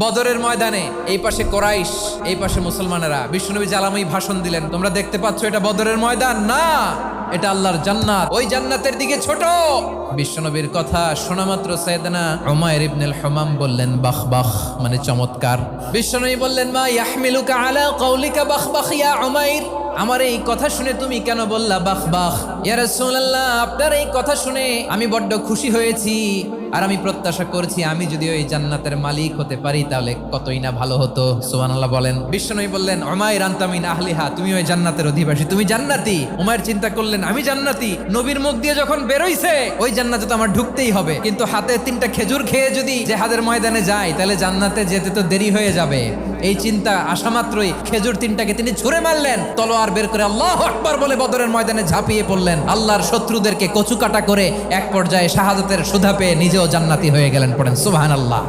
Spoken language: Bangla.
বদরের ময়দানে এই পাশে কোরাইশ, এই পাশে মুসলমানেরা। বিশ্বনবী জালাময়ী ভাষণ দিলেন, তোমরা দেখতে পাচ্ছ এটা বদরের ময়দান না, এটা আল্লাহর জান্নাত, ওই জান্নাতের দিকে ছোট। বিশ্বনবীর কথা শোনা মাত্র সাইয়েদনা উমাইর ইবনুল হুমাম বললেন বাখ বাখ, মানে চমৎকার। বিশ্বনবী বললেন মা ইয়াহমিলুকা আলা কওলিকা বাখ বাখ ইয়া উমাইর, আমার এই কথা শুনে তুমি কেন বললা বাখ বাখ? ইয়া রাসূলুল্লাহ, আপনার এই কথা শুনে আমি বড্ড খুশি হয়েছি, আর আমি প্রত্যাশা করছি আমি যদি ওই জান্নাতের মালিক হতে পারি তাহলে কতই না ভালো হতো। সুবহানাল্লাহ বলেন। বিশ্বনবী বললেন উমাইর আনতা মিন আহলিহা, তুমি ওই জান্নাতের অধিবাসী, তুমি জান্নাতি। উমাইর চিন্তা করলেন আমি জান্নাতি, নবীর মুখ দিয়ে যখন বেরোইছে ওই জান্নাতে তো আমার ঢুকতেই হবে, কিন্তু হাতে 3টা খেজুর খেয়ে যদি জিহাদের ময়দানে যাই তাহলে জান্নাতে যেতে তো দেরি হয়ে যাবে। এই চিন্তা আসা মাত্রই খেজুর 3টাকে তিনি ছুঁড়ে মারলেন, তলোয়ার বের করে আল্লাহু আকবার বলে বদরের ময়দানে ঝাঁপিয়ে পড়লেন। আল্লাহর শত্রুদেরকে কচুকাটা করে এক পর্যায়ে শাহাদাতের সুধা পেয়ে নিজেও জান্নাতি হয়ে গেলেন। পড়েন সুবহানাল্লাহ।